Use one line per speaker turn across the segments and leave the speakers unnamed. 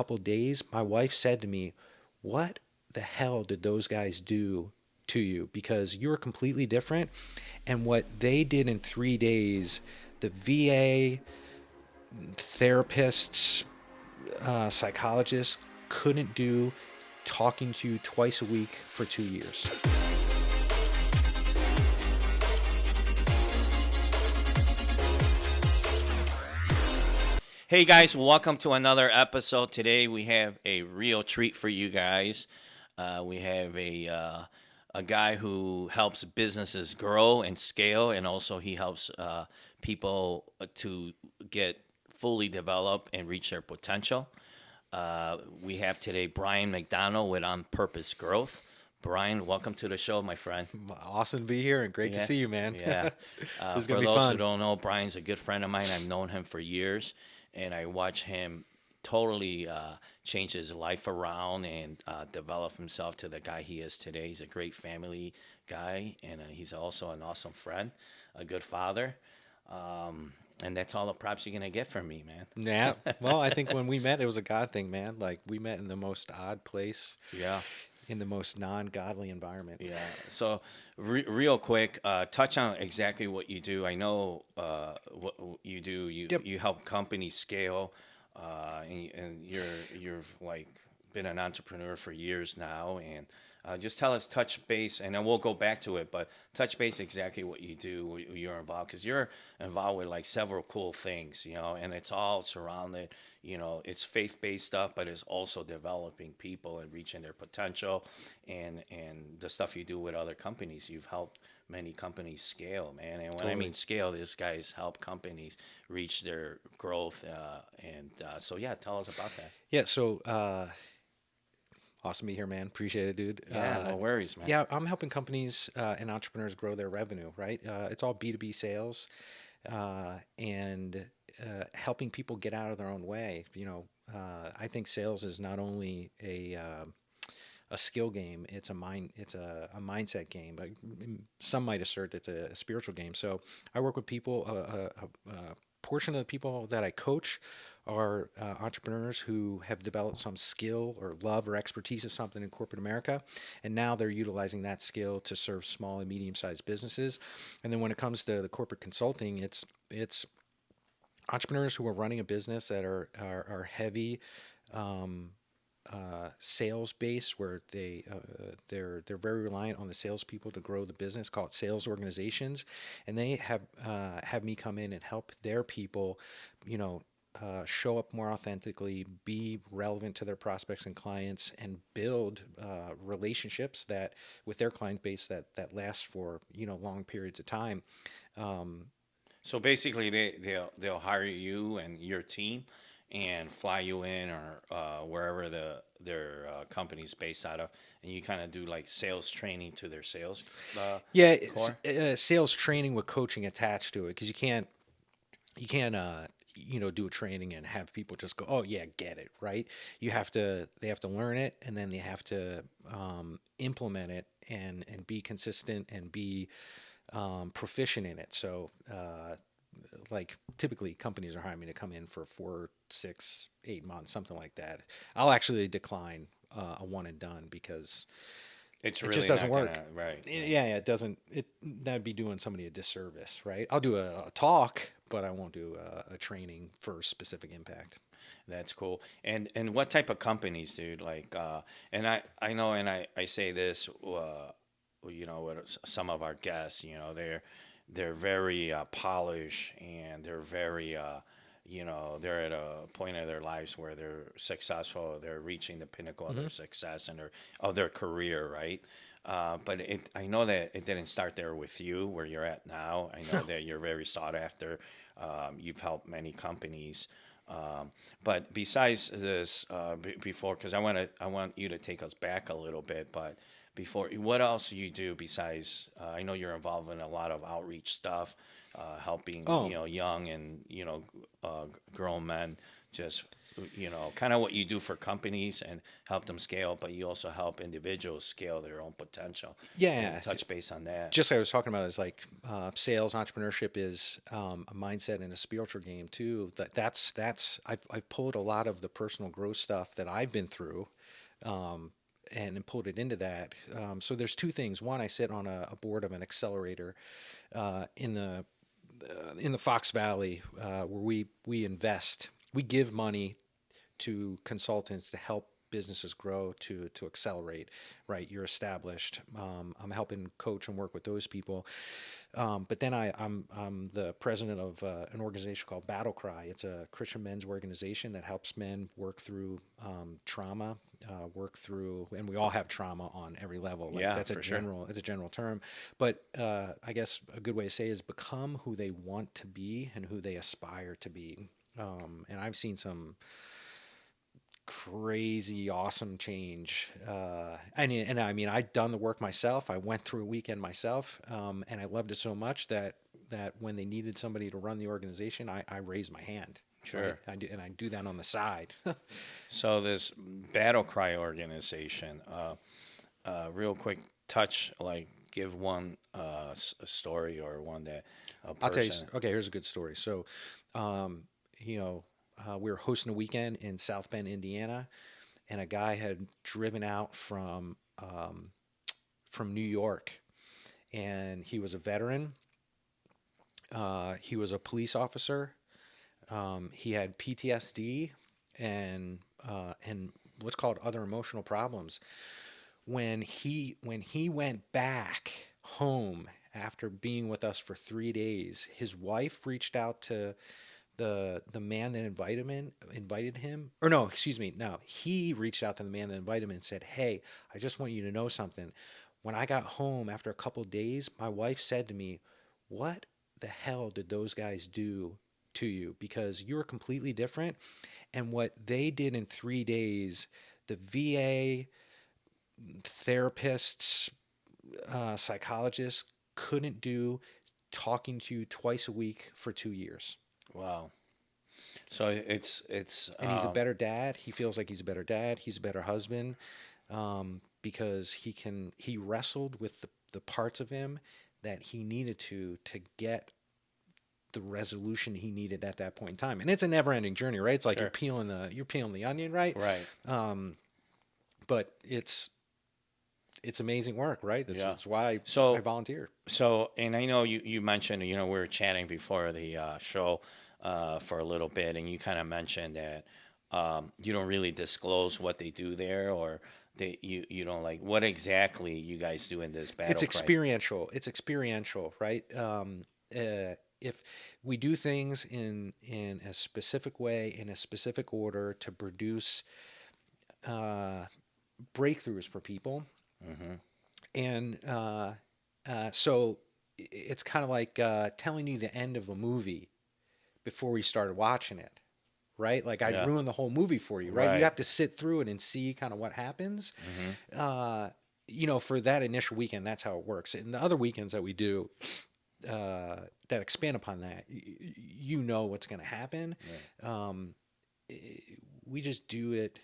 couple days, my wife said to me, "What the hell did those guys do to you? Because you're completely different." And what they did in 3 days, the VA, therapists, psychologists couldn't do talking to you twice a week for 2 years.
Hey guys, welcome to another episode. Today we have a real treat for you guys. We have a guy who helps businesses grow and scale, and also he helps people to get fully developed and reach their potential. We have today Bryan McDonald with On Purpose Growth. Bryan, welcome to the show, my friend.
Awesome to be here and great to
Yeah,
see you, man.
yeah.
This is going
For
to be
those who
fun.
don't know, Brian's a good friend of mine. I've known him for years, and I watch him totally change his life around and develop himself to the guy he is today. He's a great family guy, and he's also an awesome friend, a good father. And that's all the props you're gonna get from me,
Yeah.
man.
Well, I think when we met, it was a God thing, man. Like we met in the most odd place,
Yeah.
in the most non-godly environment.
Yeah. So, real quick, touch on exactly what you do. I know what you do. You
Yep.
you help companies scale, and you've like been an entrepreneur for years now. And just tell us, touch base, and then we'll go back to it. But touch base exactly what you do. You're involved because you're involved with like several cool things, and it's all surrounded. It's faith-based stuff, but it's also developing people and reaching their potential, and the stuff you do with other companies. You've helped many companies scale, man. And when I
Totally.
mean scale, these guys help companies reach their growth. So yeah, tell us about that.
Yeah. So, awesome to be here, man. Appreciate it, dude.
Yeah, no worries, man.
Yeah, I'm helping companies and entrepreneurs grow their revenue, right? It's all B2B sales, and helping people get out of their own way. I think sales is not only a skill game; it's a mindset game. But some might assert it's a spiritual game. So I work with people. A portion of the people that I coach are entrepreneurs who have developed some skill or love or expertise of something in corporate America, and now they're utilizing that skill to serve small and medium-sized businesses. And then when it comes to the corporate consulting, it's entrepreneurs who are running a business that are heavy sales base, where they're very reliant on the salespeople to grow the business, called sales organizations, and they have me come in and help their people, show up more authentically, be relevant to their prospects and clients, and build relationships that with their client base that last for long periods of time.
So basically, they'll hire you and your team and fly you in or wherever their company's based out of, and you kind of do like sales training to their sales
Yeah, it's
core.
sales training with coaching attached to it, because you can't do a training and have people just go, oh yeah, get it, right? They have to learn it, and then they have to implement it and be consistent and be proficient in it. So like typically companies are hiring me to come in for 4, 6, 8 months, something like that. I'll actually decline a one and done, because
It's
it just
really
doesn't
not
work.
gonna right, right.
Yeah, it doesn't. That'd be doing somebody a disservice, right? I'll do a talk, but I won't do a training for specific impact.
That's cool. And what type of companies, dude? Like, and I know, and I say this, with some of our guests, they're very polished, and they're very, they're at a point of their lives where they're successful. They're reaching the pinnacle of
Hmm.
their success and of their career, right? But I know that it didn't start there with you, where you're at now. I know that you're very sought after. You've helped many companies. Um, but besides this, before, because I want you to take us back a little bit, but before, what else do you do besides? I know you're involved in a lot of outreach stuff, helping
Oh,
young and grown men just kind of what you do for companies and help them scale, but you also help individuals scale their own potential. Maybe
Yeah,
touch base on that.
just like I was talking about is like sales entrepreneurship is a mindset and a spiritual game too. That's I've pulled a lot of the personal growth stuff that I've been through, and pulled it into that. So there's two things. One, I sit on a board of an accelerator in the Fox Valley, where we invest, we give money to consultants to help businesses grow to accelerate. Right, you're established. I'm helping coach and work with those people. But then I'm the president of an organization called Battlecry. It's a Christian men's organization that helps men work through trauma, and we all have trauma on every level. Like
Yeah, for sure.
it's a general term. But I guess a good way to say is become who they want to be and who they aspire to be. And I've seen some crazy awesome change, and I mean I'd done the work myself. I went through a weekend myself, and I loved it so much that when they needed somebody to run the organization, I raised my hand. Right,
Sure.
and I do that on the side.
So this battle cry organization, real quick touch, like give one a story or one that a
I'll tell you.
person.
Okay, here's a good story. So, um, we were hosting a weekend in South Bend, Indiana, and a guy had driven out from New York, and he was a veteran. He was a police officer. He had PTSD and what's called other emotional problems. When he went back home after being with us for 3 days, his wife reached out to the man that invited him, or no, excuse me, no, he reached out to the man that invited him and said, "Hey, I just want you to know something. When I got home after a couple days, my wife said to me, 'What the hell did those guys do to you? Because you're completely different, and what they did in 3 days, the VA therapists, psychologists couldn't do, talking to you twice a week for 2 years.'"
Wow. So it's
And he's a better dad. He feels like he's a better dad. He's a better husband, because he wrestled with the parts of him that he needed to get the resolution he needed at that point in time. And it's a never ending journey, right? It's like
sure.
you're peeling the onion, right?
Right.
But it's amazing work, right?
Yeah.
That's why I
So
volunteer.
and I know you mentioned, we were chatting before the show for a little bit, and you kind of mentioned that you don't really disclose what they do there, or you don't, like, what exactly you guys do in this battle
It's
cry.
experiential. It's experiential, right? If we do things in a specific way, in a specific order, to produce uh, breakthroughs for people,
Mm-hmm.
and so it's kind of like telling you the end of a movie before we started watching it, right? Like I'd
Yeah.
ruin the whole movie for you, right? You
Right.
have to sit through it and see kind of what happens.
Mm-hmm.
Uh, for that initial weekend, that's how it works. And the other weekends that we do, that expand upon that, you know what's going to happen.
Right.
We just do it.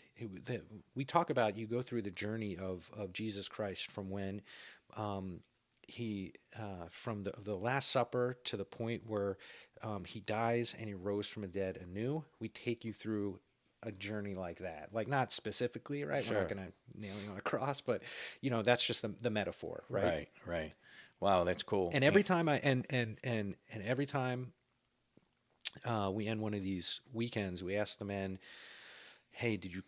We talk about, you go through the journey of Jesus Christ from when he from the Last Supper to the point where he dies and he rose from the dead anew. We take you through a journey like that, like not specifically, right? We're not
Sure.
going to nail you on a cross, but that's just the metaphor, right?
Right. Right. Wow, that's cool.
And every time and every time we end one of these weekends, we ask the men, "Hey, did you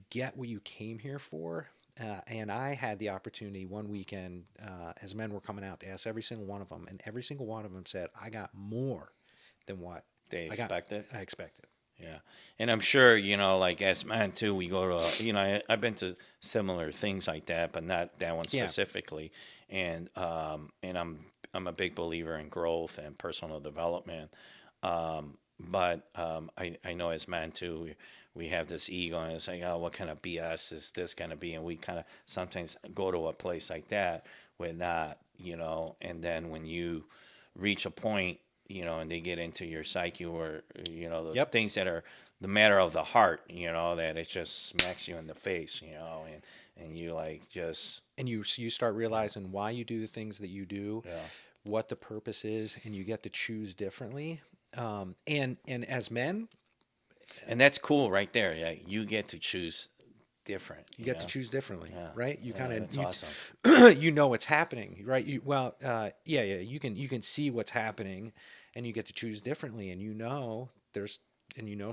get what you came here for?" And I had the opportunity one weekend, as men were coming out, to ask every single one of them, and every single one of them said, "I got more than what
They
I got.
expected.
I expected."
Yeah, and I'm sure, like as men too, we go to I've been to similar things like that, but not that one
Yeah,
specifically. And I'm a big believer in growth and personal development. But I know as men too, we have this ego, and it's like, oh, what kind of BS is this going to be? And we kind of sometimes go to a place like that with not, and then when you reach a point, and they get into your psyche, or the
Yep.
things that are the matter of the heart, that it just smacks you in the face, and you like just
And you start realizing why you do the things that you do,
yeah.
what the purpose is, and you get to choose differently. And as men,
And that's cool right there. Yeah, you get to choose different.
you get to choose differently,
Yeah,
right? You kind
yeah,
of
that's awesome.
you know what's happening, right? Yeah, yeah. You can see what's happening, and you get to choose differently, and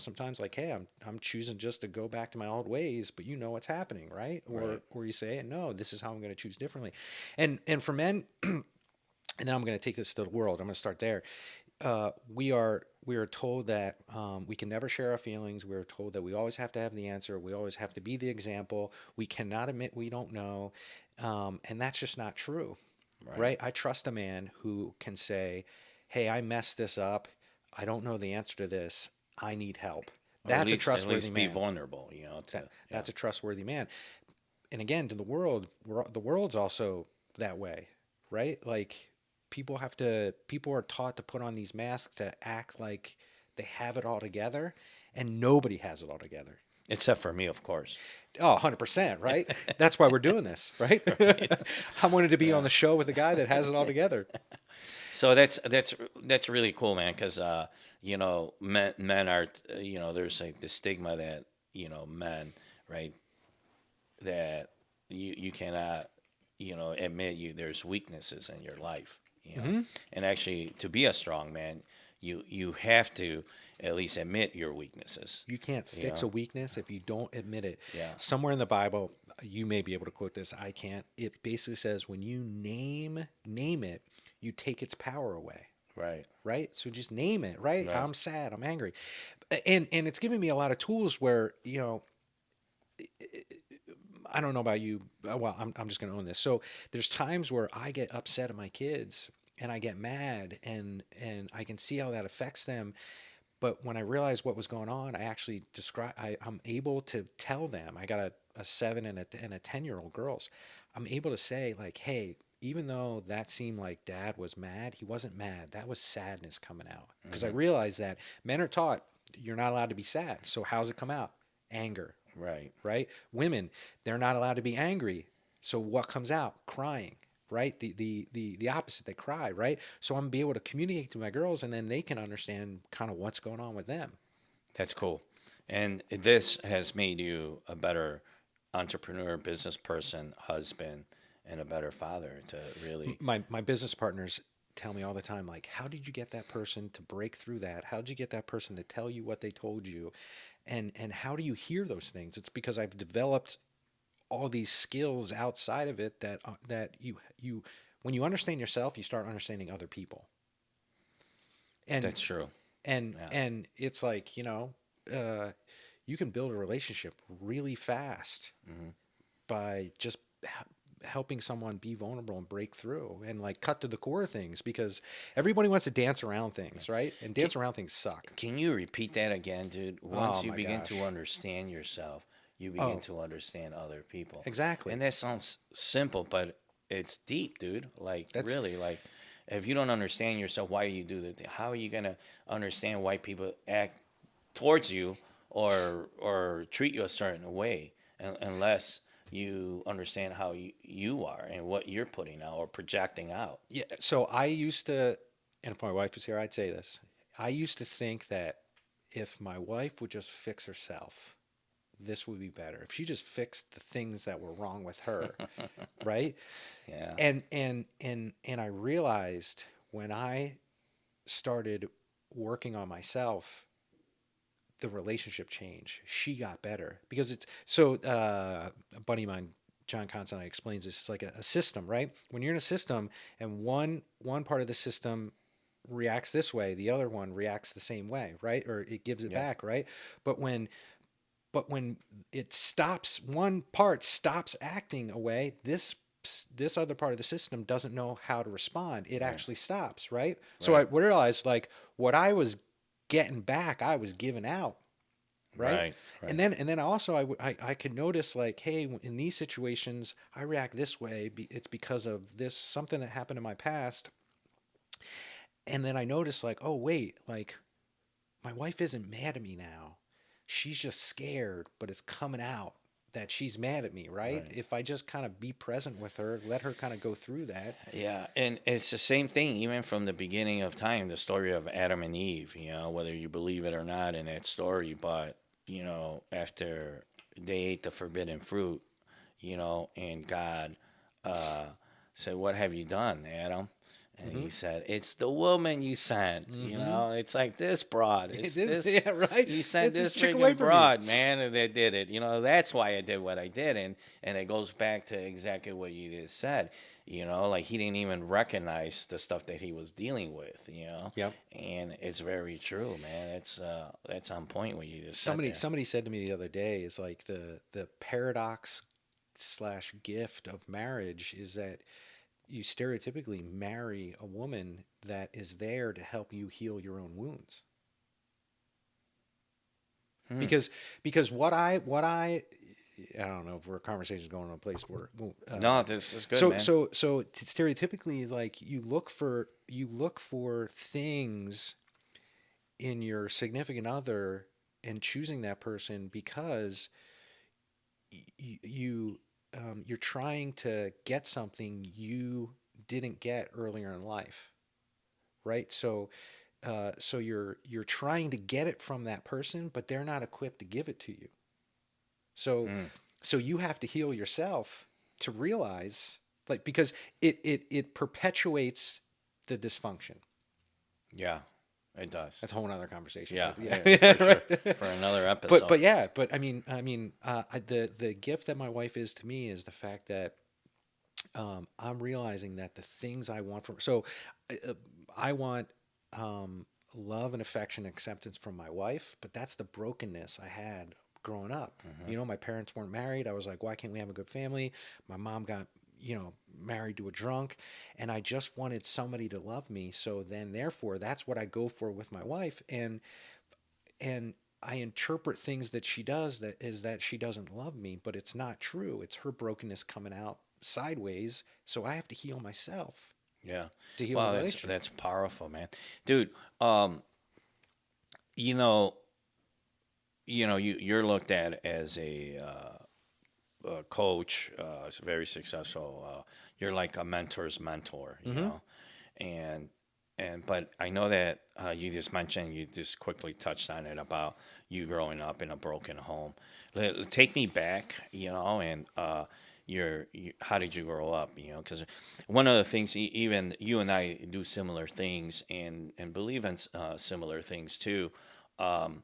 sometimes like, hey, I'm choosing just to go back to my old ways, but you know what's happening, right? Or
Right.
or you say, no, this is how I'm going to choose differently, and for men, and now I'm going to take this to the world. I'm going to start there. We are told that we can never share our feelings. We are told that we always have to have the answer. We always have to be the example. We cannot admit we don't know, and that's just not true,
Right.
right? I trust a man who can say, "Hey, I messed this up. I don't know the answer to this. I need help."
Or
That's a
at
trustworthy
least be
man.
vulnerable, to yeah.
That's a trustworthy man. And again, to the world, the world's also that way, right? Like people are taught to put on these masks to act like they have it all together, and nobody has it all together.
Except for me, of course.
Oh, 100%, right? That's why we're doing this, right? I wanted to be on
Yeah.
the show with a guy that has it all together.
So that's really cool, man. Because men are there's like the stigma that men, right, that you cannot admit there's weaknesses in your life,
Hmm.
and actually to be a strong man, you have to at least admit your weaknesses,
You can't
you
fix
know.
a weakness if you don't admit it.
Yeah.
Somewhere in the Bible, you may be able to quote this. I can't. It basically says when you name it, you take its power away.
Right.
Right? So just name it, right?
Right.
I'm sad, I'm angry. And it's given me a lot of tools where, I don't know about you. Well, I'm just going to own this. So there's times where I get upset at my kids and I get mad and I can see how that affects them. But when I realized what was going on, I actually I'm able to tell them. I got a 7 and a 10-year-old girls. I'm able to say like, hey, even though that seemed like dad was mad, he wasn't mad. That was sadness coming out. Because I
Hmm.
realized that men are taught you're not allowed to be sad. So how's it come out? Anger,
Right.
right? Women, they're not allowed to be angry. So what comes out? Crying, right? The opposite, they cry, right? So I'm be able to communicate to my girls and then they can understand kind of what's going on with them.
That's cool. And this has made you a better entrepreneur, business person, husband, and a better father to really.
My business partners tell me all the time like, how did you get that person to break through that? How did you get that person to tell you what they told you? And how do you hear those things? It's because I've developed all these skills outside of it that you when you understand yourself, you start understanding other people. And
That's true.
and
Yeah.
and it's like, uh, you can build a relationship really fast
Hmm.
by just helping someone be vulnerable and break through and like cut to the core of things because everybody wants to dance around things, right? And
Can,
dance around things suck.
can you repeat that again, dude?
Oh
Once you
my
begin to
gosh.
understand yourself, you begin
Oh,
to understand other people. And
exactly.
that sounds simple, but it's deep, dude. Like,
That's
really, like, if you don't understand yourself, why you do that, how are you going to understand why people act towards you or treat you a certain way unless you understand how you are and what you're putting out or projecting out.
Yeah. So I used to, and if my wife was here, I'd say this. I used to think that if my wife would just fix herself, this would be better. If she just fixed the things that were wrong with her, right?
Yeah.
And I realized when I started working on myself, the relationship changed. She got better because it's so. A buddy of mine, John Constantine, explains this. It's like a system, right? When you're in a system and one part of the system reacts this way, the other one reacts the same way, right? Or it gives it
Yep.
back, right? But when it stops, one part stops acting a way, this other part of the system doesn't know how to respond. It
Right.
actually stops, right? So I
Right.
realized like what I was getting back, I was giving out, right?
Right.
And
Right.
then also I could notice like, hey, in these situations I react this way. It's because of this something that happened in my past, And then I noticed, like, oh, wait, like, my wife isn't mad at me now. She's just scared, but it's coming out that she's mad at me, right?
Right.
If I just kind of be present with her, let her kind of go through that.
Yeah, and it's the same thing even from the beginning of time, the story of Adam and Eve, whether you believe it or not in that story, but after they ate the forbidden fruit, and God uh, said, "What have you done, Adam?" And
Mm-hmm.
he said, "It's the woman you sent."
Mm-hmm.
It's like this broad.
It
It's
is,
this.
yeah, right.
You sent
It's
this
this chick away
freaking
from me.
broad, man, that did it. That's why I did what I did, and it goes back to exactly what you just said. Like he didn't even recognize the stuff that he was dealing with.
Yep.
And it's very true, man. That's on point what you just said
Somebody
there.
somebody said to me the other day is like the paradox slash gift of marriage is that you stereotypically marry a woman that is there to help you heal your own wounds.
Hmm.
Because what I don't know if our conversation is going to a place where
No, this is good,
so
man.
stereotypically, like, you look for things in your significant other and choosing that person because you're trying to get something you didn't get earlier in life, right? So you're trying to get it from that person, but they're not equipped to give it to you. So
Mm.
so you have to heal yourself to realize, like, because it perpetuates the dysfunction.
Yeah, it does.
That's a whole other conversation,
Yeah,
but
yeah, for
yeah,
sure.
right.
For another
but
episode.
but yeah, but the gift that my wife is to me is the fact that I'm realizing that the things I want from uh, I want love and affection and acceptance from my wife, but that's the brokenness I had growing up.
Hmm.
My parents weren't married. I was like, why can't we have a good family? My mom got married to a drunk, and I just wanted somebody to love me. So then, therefore, that's what I go for with my wife, and I interpret things that she does that she doesn't love me, but it's not true. It's her brokenness coming out sideways. So I have to heal myself
Yeah.
to heal the
Wow, that's
relationship.
that's powerful, man. Dude, um, you know, you're looked at as a coach, very successful. You're like a mentor's mentor,
Mm-hmm.
and but I know that you just mentioned, you just quickly touched on it about you growing up in a broken home. Take me back, and how did you grow up? Because one of the things, even you and I do similar things and believe in similar things too. Um,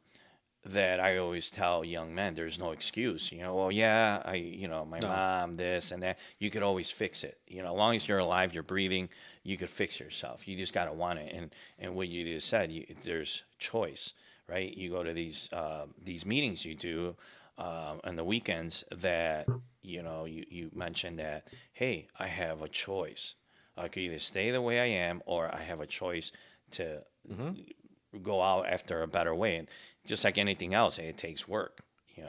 that I always tell young men, there's no excuse. Well, yeah, my
No.
mom, this and that. You could always fix it. As long as you're alive, you're breathing, you could fix yourself. You just gotta want it. And what you just said, there's choice, right? You go to these meetings you do on the weekends that you mentioned that, hey, I have a choice. I could either stay the way I am, or I have a choice to
Mm-hmm.
go out after a better way. And just like anything else, it takes work.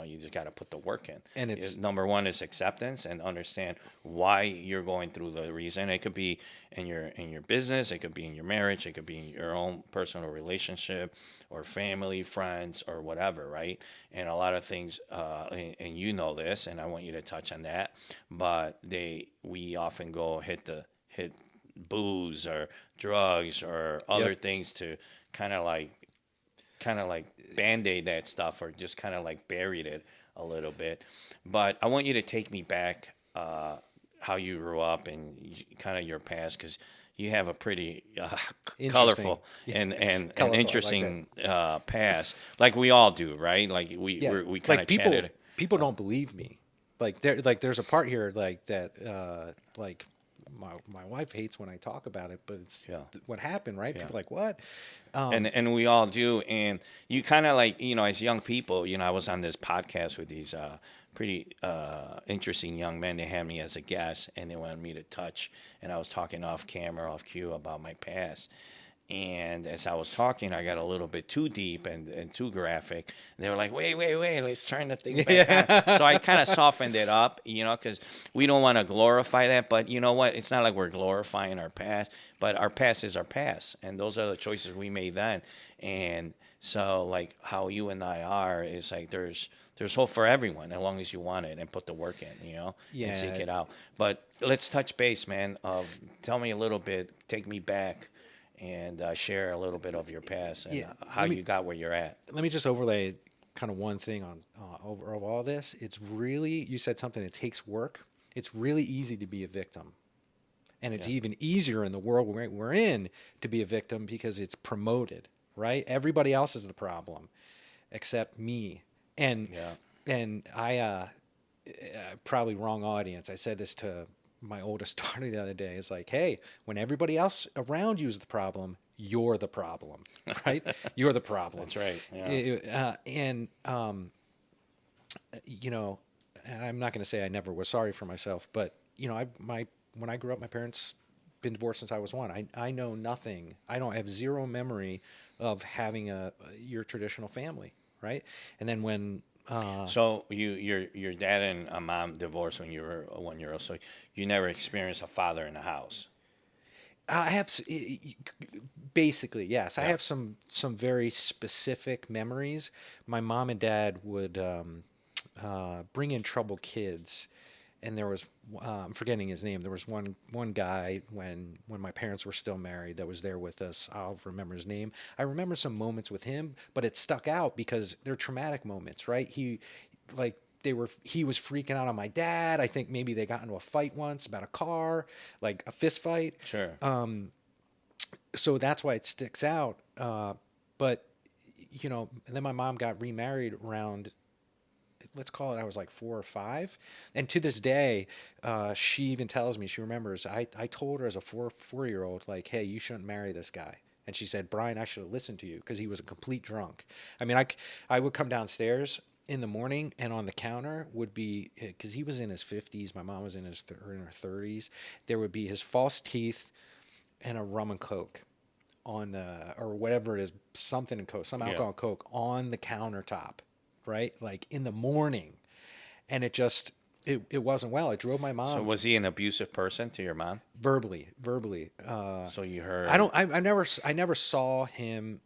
You just got to put the work in.
And it's
Number one is acceptance and understand why you're going through the reason. It could be in your business, it could be in your marriage, it could be in your own personal relationship, or family, friends, or whatever, right? And a lot of things, and you know this, and I want you to touch on that. But we often go hit booze or drugs or other
yep.
things to kind of like band-aid that stuff, or just kind of like buried it a little bit. But I want you to take me back, how you grew up and kind of your past, because you have a pretty
Interesting.
colorful and
Colorful. I like that.
interesting past, like we all do, right? Like
Yeah.
we kind
Like
of
people
chatted.
people don't believe me. There's a part here like that like my wife hates when I talk about it, but it's
Yeah,
what happened, right?
yeah.
People are like, what?
And we all do. And you kind of like, as young people, I was on this podcast with these pretty interesting young men. They had me as a guest, and they wanted me to touch, and I was talking off camera, off cue, about my past. And as I was talking, I got a little bit too deep and too graphic. They were like, wait, let's turn the thing back on. So I kind of softened it up, because we don't want to glorify that. But you know what? It's not like we're glorifying our past, but our past is our past. And those are the choices we made then. And so, like how you and I are, is like there's hope for everyone as long as you want it and put the work in, and seek
Yeah.
it out. But let's touch base, man. Tell me a little bit, take me back, and share a little bit of your past and
Yeah.
how you got where you're at.
Let me just overlay kind of one thing on over all this. It's really, you said something. It takes work. It's really easy to be a victim, and it's
Yeah,
even easier in the world we're in to be a victim because it's promoted. Right? Everybody else is the problem, except me. And
yeah.
I probably wrong audience. I said this to my oldest daughter the other day. It's like, hey, when everybody else around you is the problem, you're the problem, right? You're the problem.
That's right. Yeah.
And you know, and I'm not going to say I never was sorry for myself, but when I grew up, my parents been divorced since I was one. I know nothing. I don't have zero memory of having your traditional family, right? And then when
So your dad and mom divorced when you were 1 year old. So you never experienced a father in the house.
I have basically yes, I
Yeah.
have some very specific memories. My mom and dad would bring in troubled kids, and there was I'm forgetting his name. There was one guy when my parents were still married that was there with us. I'll remember his name. I remember some moments with him, but it stuck out because they're traumatic moments, right? Like he was freaking out on my dad. I think maybe they got into a fight once about a car, like a fist fight.
Sure.
So that's why it sticks out. But and then my mom got remarried around, let's call it, I was like 4 or 5, and to this day, she even tells me, she remembers, I told her as a 4 year old, like, hey, you shouldn't marry this guy. And she said, Brian, I should have listened to you because he was a complete drunk. I mean, I would come downstairs in the morning, and on the counter would be, because he was in his 50s, my mom was in her 30s, there would be his false teeth and a rum and coke on or whatever it is, something in coke, some
Yeah.
alcohol and coke on the countertop, right? Like in the morning, and it wasn't well. It drove my
So
mom
was he an abusive person to your mom?
verbally.
So you heard
I never saw him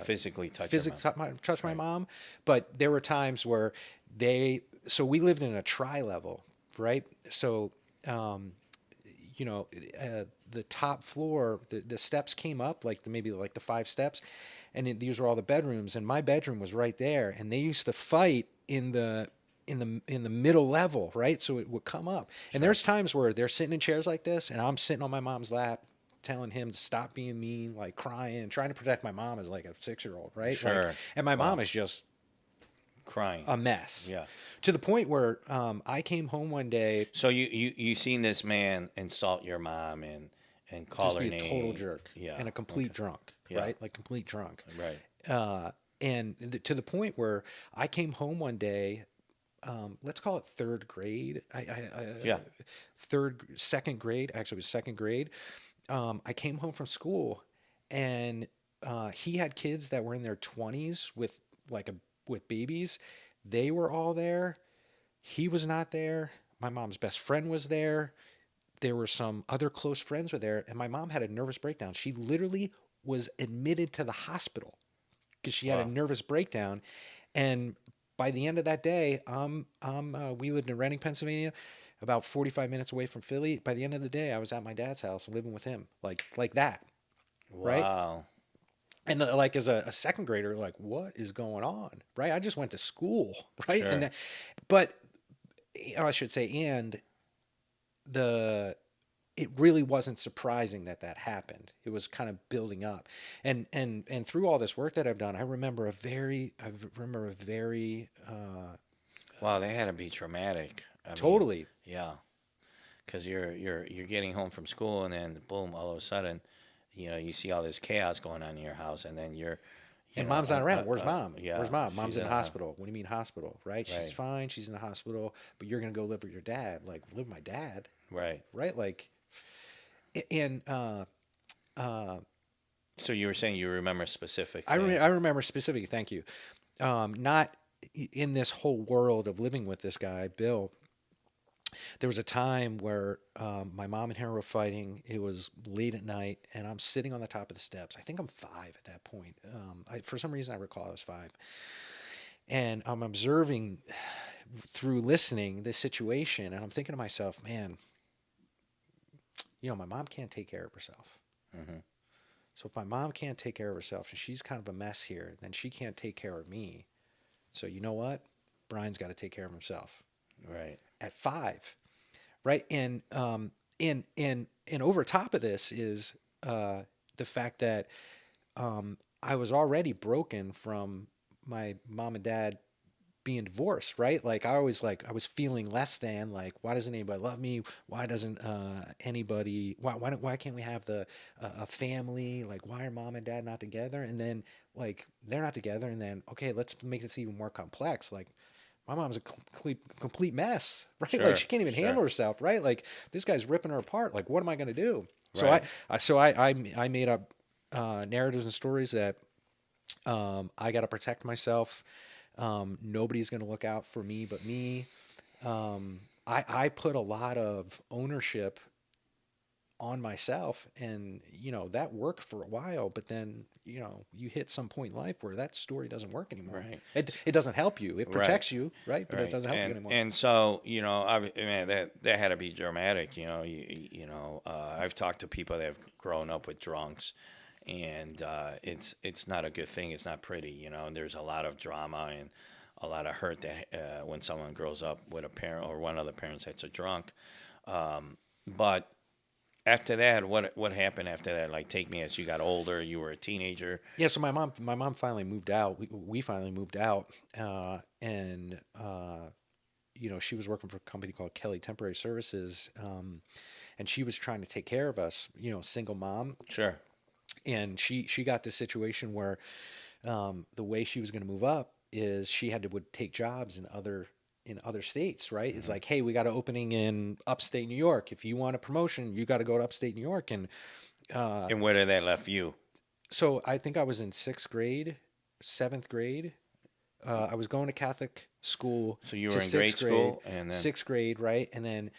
physically touch your mom.
physically touch my
Right.
mom, but there were times where so we lived in a tri-level, right? So you know, the top floor, the steps came up like maybe like the 5 steps, and these were all the bedrooms, and my bedroom was right there, and they used to fight in the middle level, right? So it would come up, and
Sure.
there's times where they're sitting in chairs like this, and I'm sitting on my mom's lap, telling him to stop being mean, like crying, trying to protect my mom as like a 6 year old, right? Like,
Sure.
and my mom
Wow.
is just
Crying.
a mess
Yeah.
to the point where I came home one day,
So you seen this man insult your mom and call
just
her
be a total
name.
jerk
Yeah.
and a complete
Okay.
drunk,
Yeah.
right? Like complete drunk.
Right.
And to the point where I came home one day, let's call it third grade.
Yeah.
Second grade, actually, it was second grade. I came home from school, and he had kids that were in their 20s with babies. They were all there. He was not there. My mom's best friend was there. There were some other close friends were there, and my mom had a nervous breakdown. She literally was admitted to the hospital because she had a
Wow.
nervous breakdown. And by the end of that day, we lived in Reading, Pennsylvania, about 45 minutes away from Philly. By the end of the day, I was at my dad's house living with him, like that, right?
Wow.
And like as a second grader, like what is going on, right? I just went to school, right?
Sure.
But I should say, and the it really wasn't surprising that that happened. It was kind of building up, and through all this work that I've done, I remember a very
Wow. They had to be traumatic. I mean,
totally.
yeah. Because you're getting home from school and then boom, all of a sudden, you see all this chaos going on in your house, and then
And mom's not around. Where's mom?
yeah,
Where's mom?
she's
Mom's in
in
the hospital. What do you mean hospital? Right? She's
right,
fine. She's in the hospital, but you're gonna go live with your dad. Like live with my dad,
right.
right? Like, and
So you were saying you remember a specific
I,
thing.
I remember specifically, thank you. Not in this whole world of living with this guy, Bill. There was a time where my mom and him were fighting. It was late at night, and I'm sitting on the top of the steps. I think I'm 5 at that point. For some reason, I recall I was 5. And I'm observing through listening this situation, and I'm thinking to myself, man, my mom can't take care of herself.
Hmm.
So if my mom can't take care of herself and she's kind of a mess here, then she can't take care of me. So you know what? Brian's got to take care of himself
Right.
at 5, right? And over top of this is the fact that I was already broken from my mom and dad being divorced, right? Like I was feeling less than, like, why doesn't anybody love me? Why doesn't anybody? Why can't we have a family? Like, why are mom and dad not together? And then like they're not together, and then okay, let's make this even more complex. Like my mom's a complete mess, right? Like
Sure.
she can't even
Sure.
handle herself, right? Like this guy's ripping her apart. Like what am I going to do? So
Right.
I made up narratives and stories that I got to protect myself. Nobody's going to look out for me but me. I put a lot of ownership on myself, and that worked for a while. But then you hit some point in life where that story doesn't work anymore.
Right.
It doesn't help you. It
Right.
protects you, right? But it
Right.
doesn't help you anymore.
And so man, that had to be dramatic. I've talked to people that have grown up with drunks, and it's not a good thing. It's not pretty. And there's a lot of drama and a lot of hurt that when someone grows up with a parent or one of the parents that's a drunk. But after that, what happened after that? Like, take me as you got older. You were a teenager.
Yeah, so my mom finally moved out. We finally moved out, and she was working for a company called Kelly Temporary Services, and she was trying to take care of us. Single mom,
Sure.
and she got this situation where the way she was going to move up is she would take jobs in other states, right? It's
Hmm.
like, hey, we got an opening in upstate New York. If you want a promotion, you got to go to upstate New York. And
And where did that left you?
so I think I was in 6th grade, 7th grade. I was going to Catholic school
So you
to
were in grade
sixth grade,
school, and then
6th grade, right? And then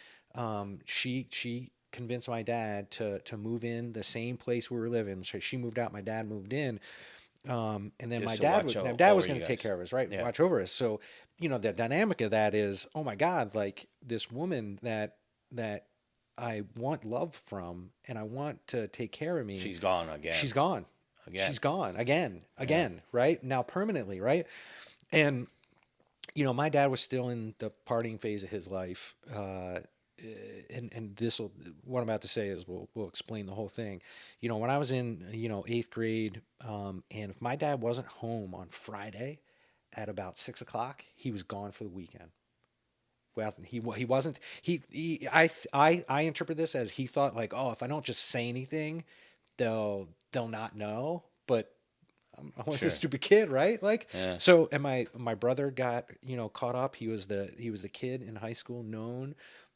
she convinced my dad to move in the same place we were living. So she moved out, my dad moved in, and then
just
my
to
dad
watch
was my dad was
over
going
you
to take
guys.
care of us, right?
Yeah.
Watch over us. So the dynamic of that is, oh my God, like this woman that I want love from and I want to take care of me.
She's gone again.
She's gone.
Again.
She's gone again,
Yeah.
right now permanently, right? And my dad was still in the partying phase of his life. And this will what I'm about to say is will explain the whole thing. When I was in 8th grade, and if my dad wasn't home on Friday at about 6 o'clock, he was gone for the weekend. Well, he wasn't I interpret this as he thought like, oh, if I don't just say anything, they'll not know. But I was a
Sure.
stupid kid, right? Like,
Yeah.
so, and my brother got caught up. He was the kid in high school known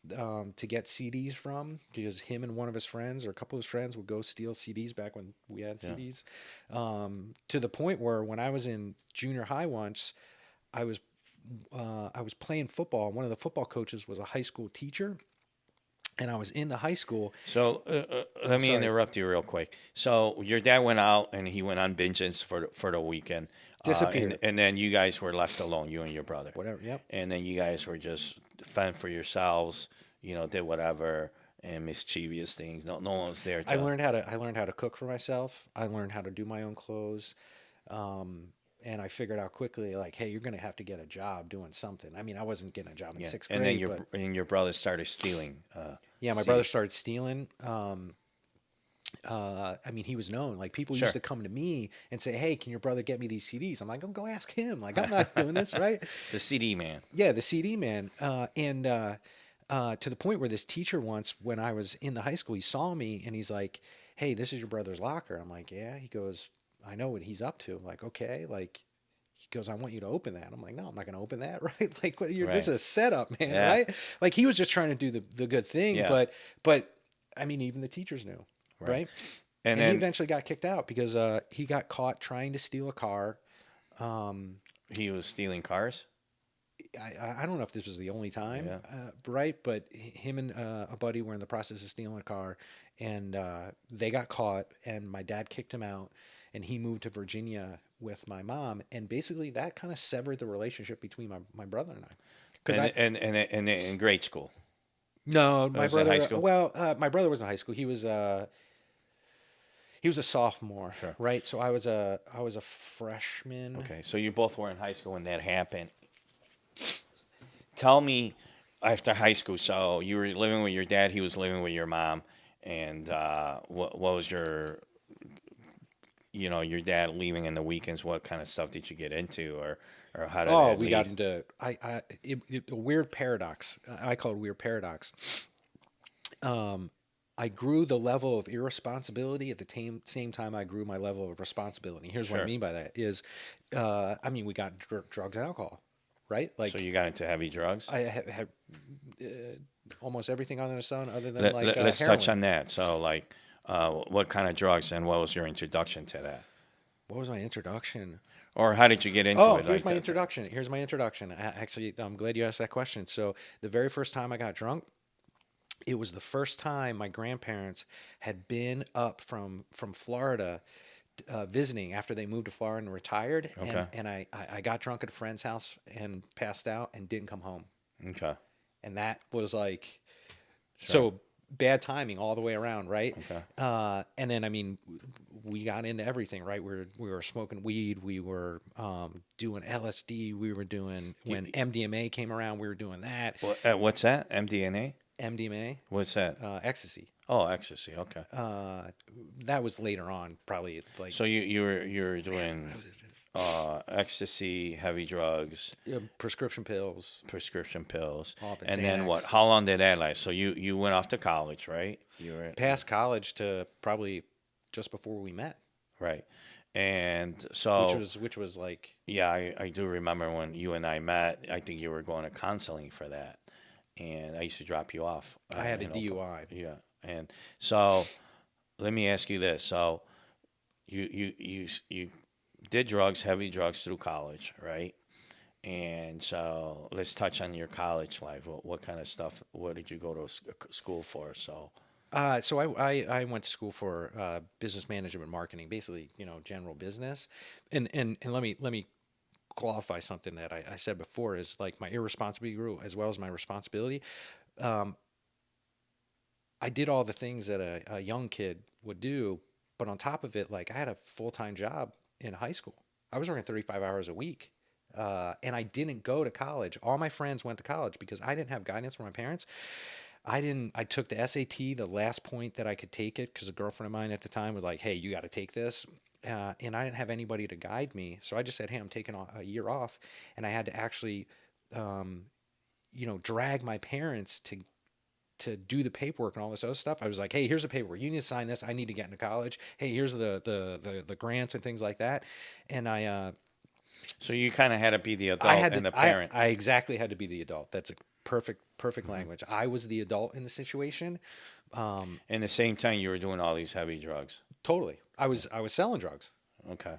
to get CDs from, because him and one of his friends or a couple of his friends would go steal CDs back when we had
Yeah.
CDs. To the point where when I was in junior high once, I was I was playing football. One of the football coaches was a high school teacher, and I was in the high school.
So let me
Sorry,
interrupt you real quick. So your dad went out and he went on binges for the weekend,
disappeared.
and then you guys were left alone, you and your brother,
Whatever. Yep.
and then you guys were just fend for yourselves. Did whatever and mischievous things. No one was there
I
to.
learned how to cook for myself. I learned how to do my own clothes. And I figured out quickly, like, hey, you're going to have to get a job doing something. I mean, I wasn't getting a job in
Yeah,
sixth
and then
grade, but
your brother started stealing.
yeah, my brother
CDs.
started stealing. I mean, he was known. Like, people
Sure.
used to come to me and say, hey, can your brother get me these CDs? I'm like, oh, go ask him. Like, I'm not doing this, right?
The CD man.
Yeah, the CD man. To the point where this teacher once, when I was in the high school, he saw me and he's like, hey, this is your brother's locker. I'm like, yeah. He goes, I know what he's up to. I'm like, okay. Like, he goes, I want you to open that. I'm like, no, I'm not going to open that, right? Like, this is
Right.
a setup, man,
Yeah.
right? Like, he was just trying to do the good thing,
Yeah.
but I mean, even the teachers knew,
Right.
right?
And
And he
then
eventually got kicked out because he got caught trying to steal a car.
he was stealing cars.
I don't know if this was the only time,
Yeah.
right? But him and a buddy were in the process of stealing a car, and they got caught. And my dad kicked him out, and he moved to Virginia with my mom. And basically, that kind of severed the relationship between my brother and I. Because
And in grade school.
no,
It
my
was in high
brother.
school.
Well, my brother was in high school. He was a sophomore,
Sure.
right? So I was a freshman.
Okay. So you both were in high school when that happened. Tell me, after high school, so you were living with your dad, he was living with your mom, and what was your dad leaving in the weekends? What kind of stuff did you get into, or how did
Oh,
that
we got
lead?
into a weird paradox. I call it a weird paradox. I grew the level of irresponsibility at the same time I grew my level of responsibility. Here's what I
Sure.
mean by that is, I mean, we got drugs and alcohol, right?
So
Like
you got into heavy drugs.
I had almost everything under the sun other than
Let,
like
us touch
heroin.
on that. So, like, what kind of drugs and what was your introduction to that?
What was my introduction?
Or how did you get into
Oh,
it?
here's
Like
my
that?
introduction. Here's my introduction. Actually, I'm glad you asked that question. So the very first time I got drunk, it was the first time my grandparents had been up from Florida visiting after they moved to Florida and retired,
Okay.
and I got drunk at a friend's house and passed out and didn't come home,
Okay.
and that was like
Sure.
so bad timing all the way around, right?
Okay.
And then I mean, we got into everything, right? We were smoking weed, we were doing LSD, we were doing
You,
when MDMA came around, we were doing that.
what's that? MDNA?
MDMA,
What's that?
ecstasy.
Oh, ecstasy. Okay.
That was later on, probably like
So you were doing ecstasy, heavy drugs,
prescription pills,
prescription pills,
all of it,
and then what?
Xanax.
How long did that last? So you went off to college, right? You were
Past college to probably just before we met,
right, and
which
so
was which was like
yeah, I do remember when you and I met. I think you were going to counseling for that, and I used to drop you off
I had a
in Oakland.
DUI.
Yeah, and so let me ask you this: so you did drugs, heavy drugs through college, right? And so let's touch on your college life. What kind of stuff? What did you go to school for? So
So I went to school for business management marketing, basically, general business. And let me qualify something that I said before is like my irresponsibility grew as well as my responsibility. I did all the things that a young kid would do, but on top of it, like I had a full time job in high school. I was working 35 hours a week. And I didn't go to college. All my friends went to college because I didn't have guidance from my parents. I didn't. I took the SAT, the last point that I could take it, because a girlfriend of mine at the time was like, "Hey, you got to take this," and I didn't have anybody to guide me. So I just said, "Hey, I'm taking a year off," and I had to actually, drag my parents to do the paperwork and all this other stuff. I was like, "Hey, here's the paperwork. You need to sign this. I need to get into college. Hey, here's the grants and things like that," and
so you kind of had to be the
I
adult
had to.
and the
I
parent.
I exactly had to be the adult. That's a perfect language. I was the adult in the situation.
And the same time, you were doing all these heavy drugs.
Totally. I was selling drugs.
Okay.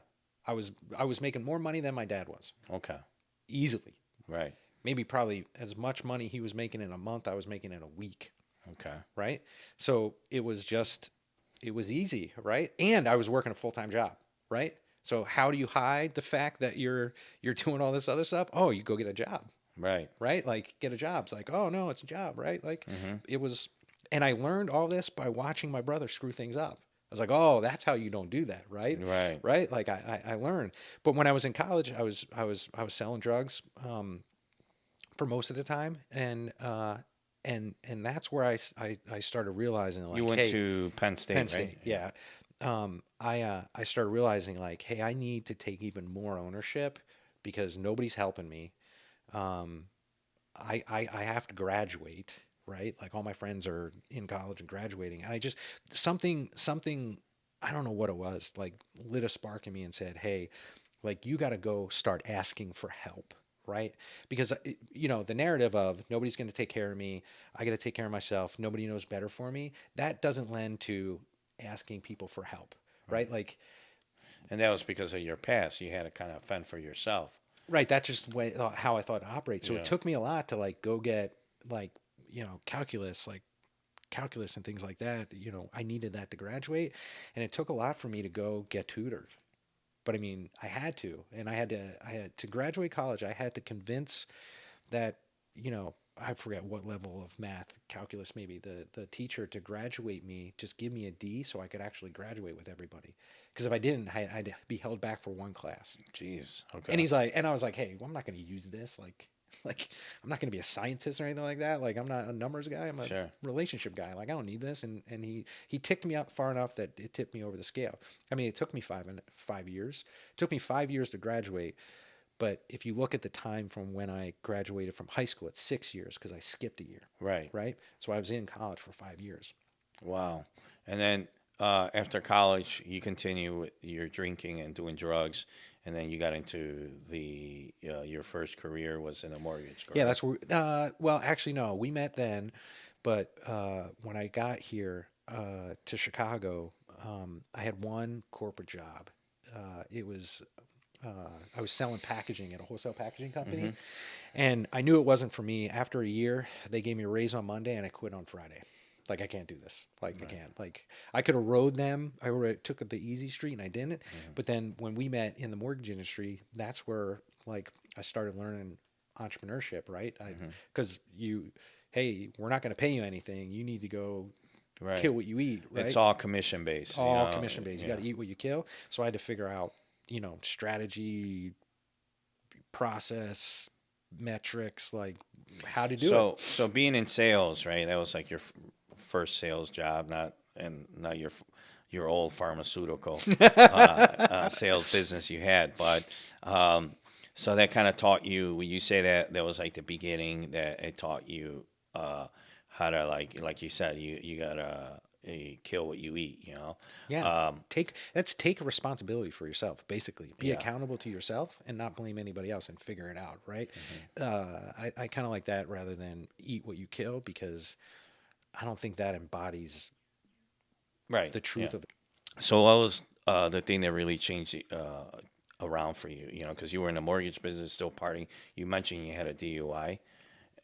I was making more money than my dad was.
Okay.
Easily.
Right.
Maybe probably as much money he was making in a month I was making in a week,
Okay.
right? So it was easy, right? And I was working a full-time job, right? So how do you hide the fact that you're doing all this other stuff? Oh, you go get a job,
Right.
right? Like get a job. It's like, "Oh no, it's a job," right? Like
Mm-hmm.
it was and I learned all this by watching my brother screw things up. I was like, "Oh, that's how you don't do that," right?
Right.
Right? Like I learned. But when I was in college, I was selling drugs for most of the time, and that's where I started realizing
You
like,
went
hey,
to Penn
Penn
State, right?
State, yeah. I started realizing like, hey, I need to take even more ownership because nobody's helping me. I have to graduate, right? Like all my friends are in college and graduating, and I just something I don't know what it was like lit a spark in me and said, hey, like you got to go start asking for help, right? Because the narrative of nobody's going to take care of me, I got to take care of myself, nobody knows better for me, that doesn't lend to asking people for help,
Right.
right? Like,
And that was because of your past. You had to kind of fend for yourself.
right, that's just how I thought it operates. So it
Yeah.
took me a lot to like go get like, calculus and things like that. I needed that to graduate, and it took a lot for me to go get tutored. But I mean, I had to, and I had to graduate college. I had to convince that, I forget what level of math, calculus maybe, the teacher to graduate me, just give me a D so I could actually graduate with everybody. Because if I didn't, I'd be held back for one class.
Jeez.
And
Okay.
he's like, and I was like, hey, well, I'm not going to use this. Like I'm not going to be a scientist or anything like that. Like I'm not a numbers guy. I'm a
Sure.
relationship guy. Like I don't need this. And he ticked me up far enough that it tipped me over the scale. I mean, it took me 5 years. It took me 5 years to graduate. But if you look at the time from when I graduated from high school, it's 6 years because I skipped a year,
Right.
right? So I was in college for 5 years.
Wow. And then after college, you continue with your drinking and doing drugs, and then you got into the your first career was in a mortgage,
Yeah,
correct?
that's where. Well, actually, no, we met then, but when I got here to Chicago, I had one corporate job. It was I was selling packaging at a wholesale packaging company,
Mm-hmm.
and I knew it wasn't for me. After a year, they gave me a raise on Monday, and I quit on Friday. Like I can't do this. Like I
Right.
can't. Like I could have rode them. Took the easy street, and I didn't.
Mm-hmm.
But then when we met in the mortgage industry, that's where like I started learning entrepreneurship. Right?
Mm-hmm.
Because hey, we're not going to pay you anything. You need to go
Right.
kill what you eat.
It's
Right?
all commission based, you
All
know.
commission based. You got
Yeah.
to eat what you kill. So I had to figure out, strategy, process, metrics, like how to do it.
So being in sales, right? That was like your first sales job, not your old pharmaceutical sales business you had, but um, so that kind of taught you. When you say that was like the beginning, that it taught you how to like you said, you gotta kill what you eat, you know.
Yeah.
Um,
Take responsibility for yourself, basically. Be
yeah.
accountable to yourself and not blame anybody else and figure it out, right?
Hmm.
I kind of like that rather than eat what you kill because I don't think that embodies
Right.
the
Yeah.
truth of it.
So what was the thing that really changed around for you? You know, because you were in the mortgage business, still partying. You mentioned you had a DUI,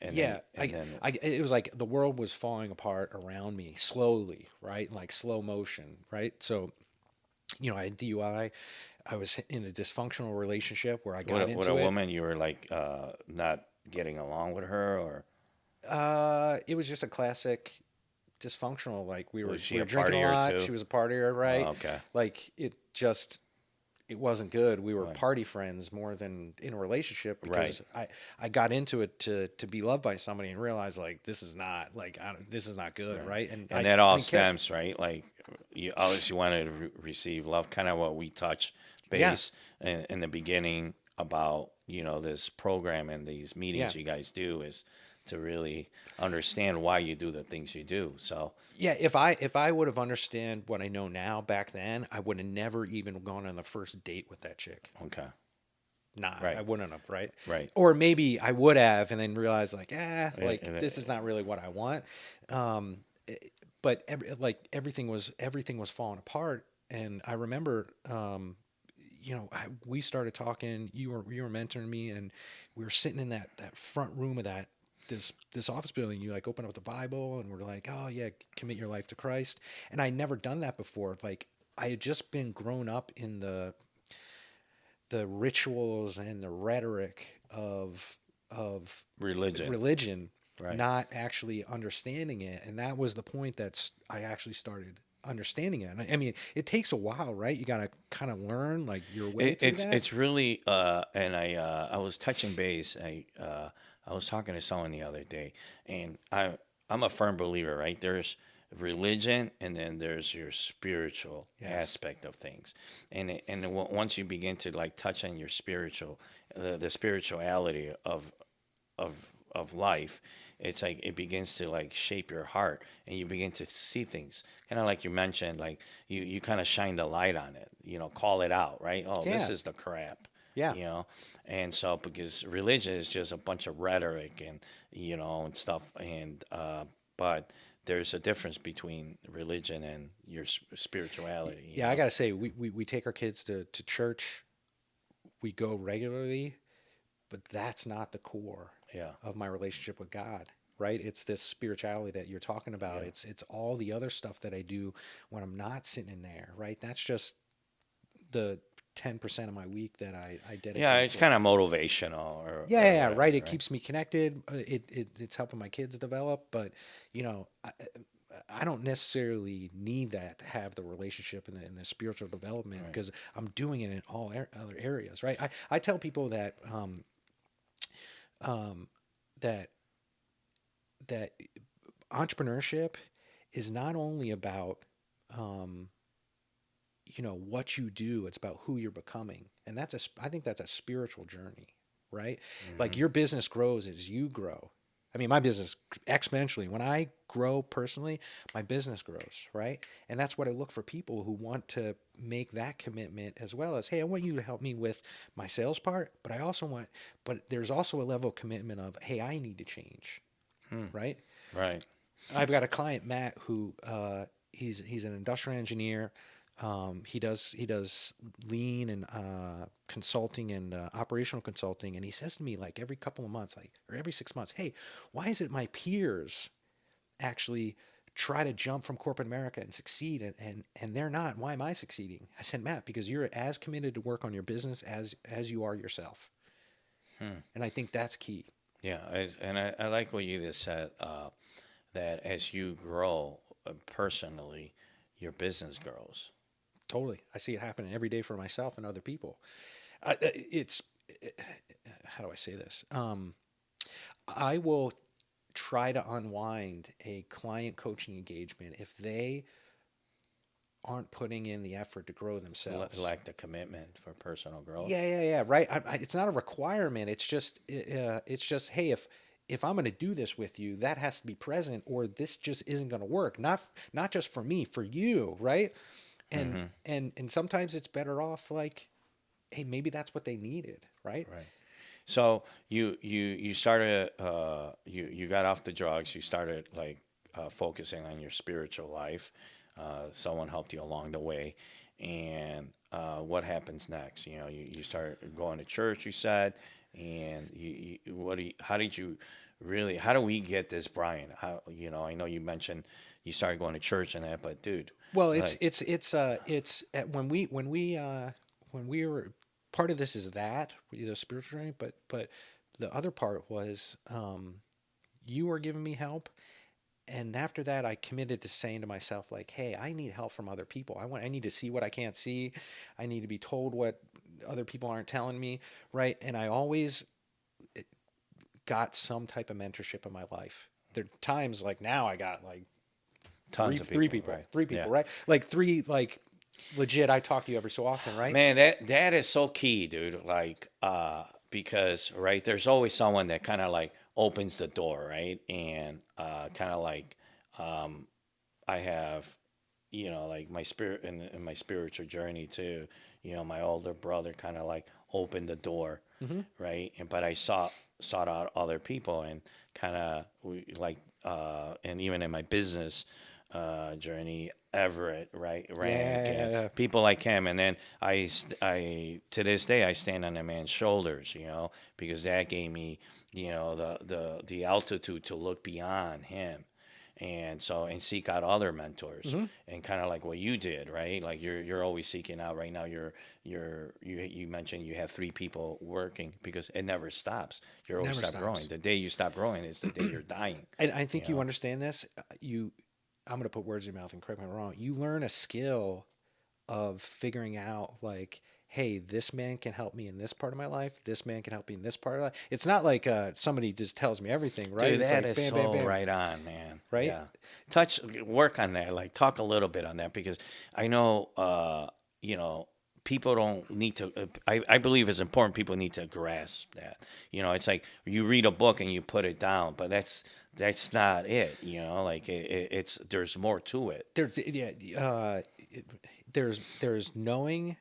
Yeah,
and then
it was like the world was falling apart around me slowly, right? Like slow motion, right? So, I had DUI. I was in a dysfunctional relationship where I got
with a
into it.
woman, you were like not getting along with her, or
It was just a classic dysfunctional. Like we were
was she
we
a
were drinking a
partier
lot.
too?
She was a partier, right?
Okay.
Like it wasn't good. We were
Right.
party friends more than in a relationship
Right.
because I got into it to be loved by somebody and realized like this is not like this is not good,
Right.
right? And
And
I
that
I
all
didn't care.
stems, right? Like you obviously wanted to receive love, kind of what we touch
Yeah,
base in the beginning about, you know, this program and these
yeah.
meetings you guys do is to really understand why you do the things you do. So,
Yeah, if I would have understand what I know now back then, I would have never even gone on the first date with that chick.
okay.
Nah, I
Right.
wouldn't have, right?
Right.
Or maybe I would have, and then realize like,
And
this is not really what I want. Um, but everything was falling apart, and I remember, we started talking. You were mentoring me, and we were sitting in that front room of this office building. You like open up the Bible, and we're like, oh yeah, commit your life to Christ. And I never done that before. Like I had just been grown up in the rituals and the rhetoric of
religion.
religion,
Right.
not actually understanding it. And that was the point I actually started understanding it. And I mean, it takes a while, right? You got to kind of learn like your way through that.
It's really and I was touching base. I was talking to someone the other day, and I'm a firm believer, right? There's religion, and then there's your spiritual
Yes.
aspect of things, once you begin to like touch on your spiritual, the spirituality of life, it's like it begins to like shape your heart, and you begin to see things kind of like you mentioned, like you kind of shine the light on it, you know, call it out, right? Oh, this
Yeah.
is the crap,
Yeah.
you know. And so because religion is just a bunch of rhetoric and, you know, and stuff, and but there's a difference between religion and your spirituality. You
Yeah, I
know.
gotta say, we take our kids to church. We go regularly, but that's not the core
Yeah.
of my relationship with God, right? It's this spirituality that you're talking about.
Yeah.
It's all the other stuff that I do when I'm not sitting in there, right? That's just the 10% of my week that I
Yeah.
dedicate
It's
to it.
kind of motivational
Yeah,
or
yeah, yeah, right.
whatever,
It
right?
keeps me connected. It's helping my kids develop, but you know, I don't necessarily need that to have the relationship and the spiritual development
Right.
because I'm doing it in all other areas, right? I tell people that um, that that entrepreneurship is not only about um, what you do; it's about who you're becoming, and I think that's a spiritual journey, right? Like
Hmm.
your business grows as you grow. I mean, my business exponentially. When I grow personally, my business grows, right? And that's what I look for people who want to make that commitment as well as, hey, I want you to help me with my sales part, but there's also a level of commitment of, hey, I need to change,
Hmm.
right?
Right.
I've got a client, Matt, who he's an industrial engineer. He does lean and consulting and operational consulting, and he says to me like every couple of months, like or every 6 months, hey, why is it my peers actually try to jump from corporate America and succeed and they're not? Why am I succeeding? I said, Matt, because you're as committed to work on your business as you are yourself,
Hmm.
and I think that's key.
Yeah. And I like what you just said. That as you grow personally, your business grows.
Totally, I see it happening every day for myself and other people. It's how do I say this? I will try to unwind a client coaching engagement if they aren't putting in the effort to grow themselves.
Lack the commitment for personal growth.
Yeah, yeah, yeah. Right. It's not a requirement. It's just, hey, if I'm going to do this with you, that has to be present, or this just isn't going to work. Not just for me, for you, right? And
Hmm.
and sometimes it's better off like, hey, maybe that's what they needed, right?
Right. So you started you got off the drugs. You started like focusing on your spiritual life. Someone helped you along the way, and what happens next? You know, you start going to church. You said, and how did you really? How do we get this, Brian? How I know you mentioned you started going to church and that, but dude,
Well,
like,
it's when we were part of this is that the spiritual journey, but the other part was you were giving me help, and after that, I committed to saying to myself like, hey, I need help from other people. I need to see what I can't see. I need to be told what other people aren't telling me, right? And I always got some type of mentorship in my life. There are times like now I got like three
tons of
three
people,
people,
right?
three
Yeah.
people, right? Like three like legit. I talk to you every so often, right?
Man, that is so key, dude. Like, because right, there's always someone that kind of like opens the door, right? And kind of like, um, I have, like my spirit in my spiritual journey too. My older brother kind of like opened the door,
Mm-hmm.
right? And but I sought out other people and kind of like, and even in my business journey, Everett, right, Rank, and
Yeah.
people like him. And then I to this day I stand on a man's shoulders, because that gave me, the altitude to look beyond him, and seek out other mentors,
Mm-hmm.
and kind of like what you did, right? Like you're always seeking out. Right now you mentioned you have three people working because it never stops. You're always
Never
stop growing.
stops.
The day you stop growing is the day you're dying.
And I
You
think you
know.
understand this. I'm going to put words in your mouth and correct me if I'm wrong. You learn a skill of figuring out like, hey, this man can help me in this part of my life. This man can help me in this part of life. It's not like somebody just tells me everything, right?
Dude,
It's
that
like
is
bam, bam,
so
bam,
right on, man.
right?
Yeah. Work on that. Like, talk a little bit on that because I know, people don't need to, I believe it's important people need to grasp that. It's like you read a book and you put it down, but that's not it, like there's more to it.
There's yeah, there's knowing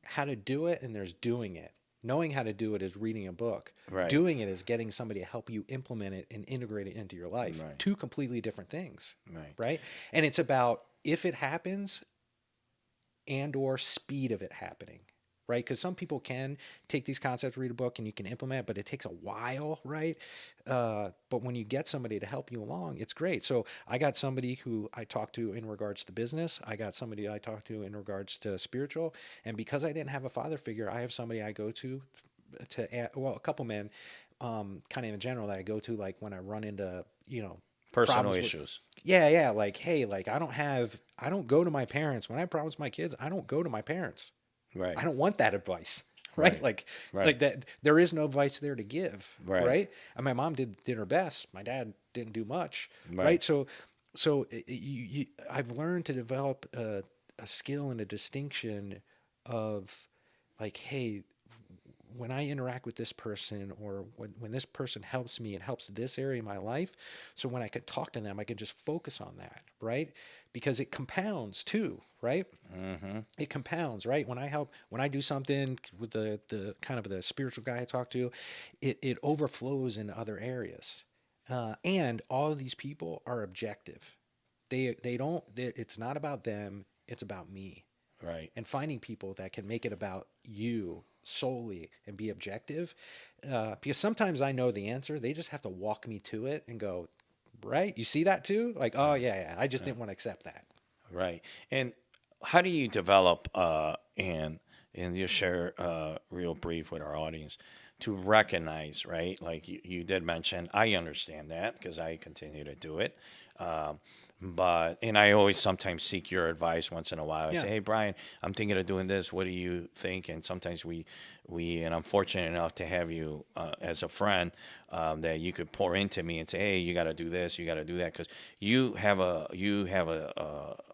how to do it and there's doing it. Knowing how to do it is reading a book.
Right.
Doing it is getting somebody to help you implement it and integrate it into your life.
Right.
Two completely different things,
Right.
right? And it's about if it happens and or speed of it happening, right? Because some people can take these concepts, read a book, and you can implement it, but it takes a while, right? But when you get somebody to help you along, it's great. So I got somebody who I talked to in regards to business. I got somebody I talked to in regards to spiritual. And because I didn't have a father figure, I have somebody I go to well, a couple men, kind of in general that I go to, like when I run into,
Personal
problems with,
issues.
yeah, like, hey, like I don't go to my parents when I have problems with my kids. I don't go to my parents. I
Right.
don't want that advice, right?
Right.
Like
Right.
that. There is no advice there to give,
Right.
right? And my mom did her best. My dad didn't do much,
Right.
right? I've learned to develop a skill and a distinction of, like, hey, when I interact with this person, or when this person helps me, it helps this area of my life. So when I can talk to them, I can just focus on that, right? Because it compounds too, right?
Mm-hmm.
It compounds, right? When I do something with the kind of the spiritual guy I talk to, it overflows into other areas. And all of these people are objective. It's not about them, it's about me.
Right.
And finding people that can make it about you solely and be objective. Because sometimes I know the answer, they just have to walk me to it and go, right? You see that too? Like, oh,
Yeah.
yeah, I just
Yeah.
didn't want to accept that.
Right. And how do you develop and just share real brief with our audience to recognize, right? Like you did mention, I understand that because I continue to do it. Um, but and I always sometimes seek your advice once in a while. I
Yeah.
say, "Hey, Brian, I'm thinking of doing this. What do you think?" And sometimes we and I'm fortunate enough to have you as a friend that you could pour into me and say, "Hey, you got to do this, you got to do that," because you have a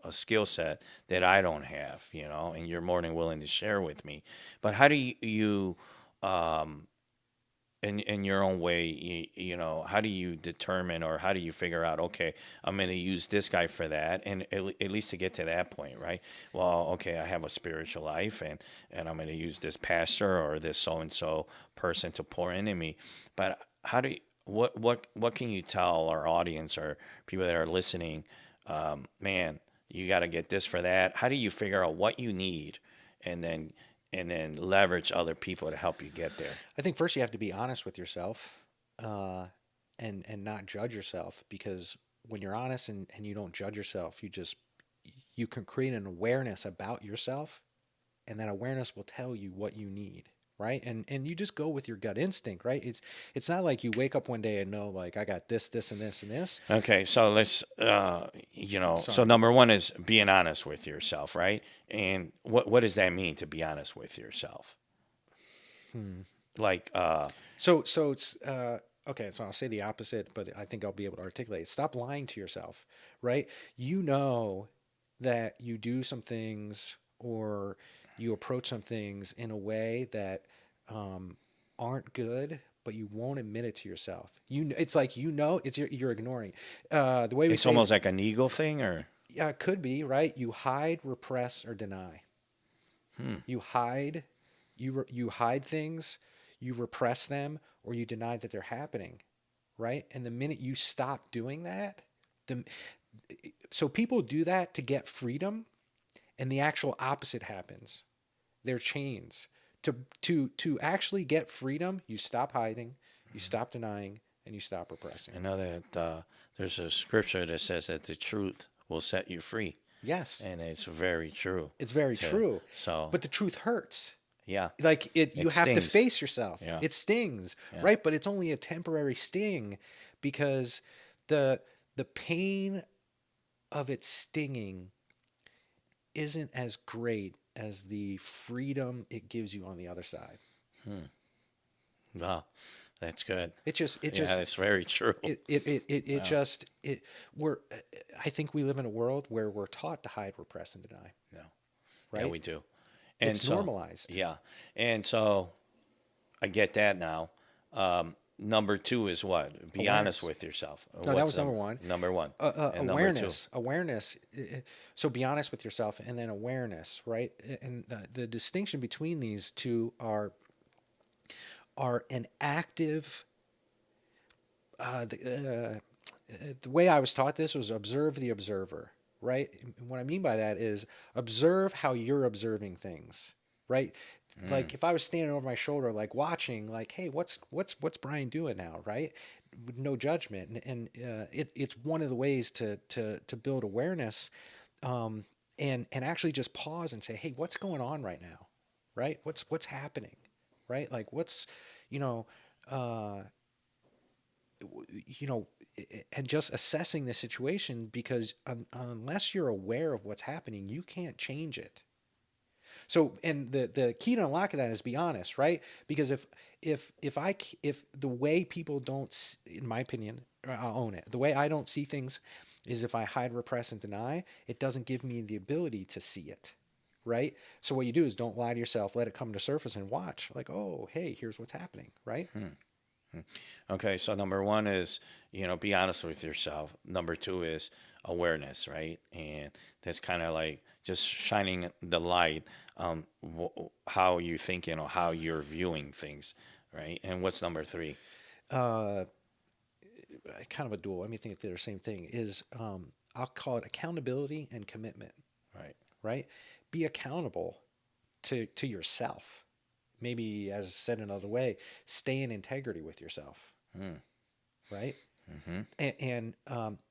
skill set that I don't have, and you're more than willing to share with me. But how do you um, in your own way, how do you determine or how do you figure out, okay, I'm going to use this guy for that, and at least to get to that point, right? Well, okay, I have a spiritual life, and I'm going to use this pastor or this so and so person to pour into me, but how do you, what can you tell our audience or people that are listening? Man, you got to get this for that. How do you figure out what you need, and then leverage other people to help you get there?
I think first you have to be honest with yourself, uh, and not judge yourself, because when you're honest and you don't judge yourself, you can create an awareness about yourself, and that awareness will tell you what you need, right? And you just go with your gut instinct, right? It's not like you wake up one day and know, like, I got this and this and this.
Okay, so let's, so
Sorry.
number one is being honest with yourself, right? And what does that mean to be honest with yourself?
Hmm.
Like,
So it's okay. So I'll say the opposite, but I think I'll be able to articulate it. Stop lying to yourself, right? You know that you do some things, or you approach some things in a way that um, aren't good, but you won't admit it to yourself. It's like, you're ignoring. The way we
it's
say
almost
it,
like an ego thing, or
yeah, it could be, right. You hide, repress, or deny.
hmm,
You hide, you hide things, you repress them, or you deny that they're happening, right? And the minute you stop doing that, the so people do that to get freedom, and the actual opposite happens. They're chains. To actually get freedom, you stop hiding, you stop denying, and you stop repressing.
I know that there's a scripture that says that the truth will set you free,
Yes,
and it's very true.
it's very
To
true.
so
But the truth hurts.
yeah,
Like, you
it
have to
stings.
face yourself.
Yeah,
It stings,
yeah,
right? But it's only a temporary sting, because the the pain of it stinging isn't as great as the freedom it gives you on the other side.
hmm. Wow, that's good.
It
Yeah,
just
that's very true.
it
Wow.
just it we're I think we live in a world where we're taught to hide, repress, and deny,
Yeah, yeah,
right?
we do. And
It's
so,
normalized.
yeah, and so I get that now. Number two is what? Be honest
Awareness.
with yourself.
No, that
What's
was number one.
number one? And number two?
Awareness. So be honest with yourself, and then awareness, right? And the distinction between these two are, are an active. Uh, the, the way I was taught this was observe the observer, right? And what I mean by that is observe how you're observing things, right?
Mm.
Like if I was standing over my shoulder, like watching, like, hey, what's Bryan doing now, right? With no judgment, it's one of the ways to build awareness, and actually just pause and say, hey, what's going on right now, right? What's happening, right? Like what's, you know, uh, you know, and just assessing the situation because unless you're aware of what's happening, you can't change it. So, and the key to unlocking that is be honest, right? Because if the way people don't, in my opinion, I'll own it. The way I don't see things is if I hide, repress, and deny, it doesn't give me the ability to see it, right? So what you do is don't lie to yourself, let it come to surface, and watch. Like, oh, hey, here's what's happening, right?
Okay, so number one is, be honest with yourself. Number two is awareness, right? And that's kind of like just shining the light on how you thinking or how you're viewing things, right? And what's number three?
Uh, Kind of a dual. Let me think if they're the same thing. Is I'll call it accountability and commitment.
Right.
Right? Be accountable to yourself. Maybe, as said another way, stay in integrity with yourself.
Mm.
Right?
Mm-hmm.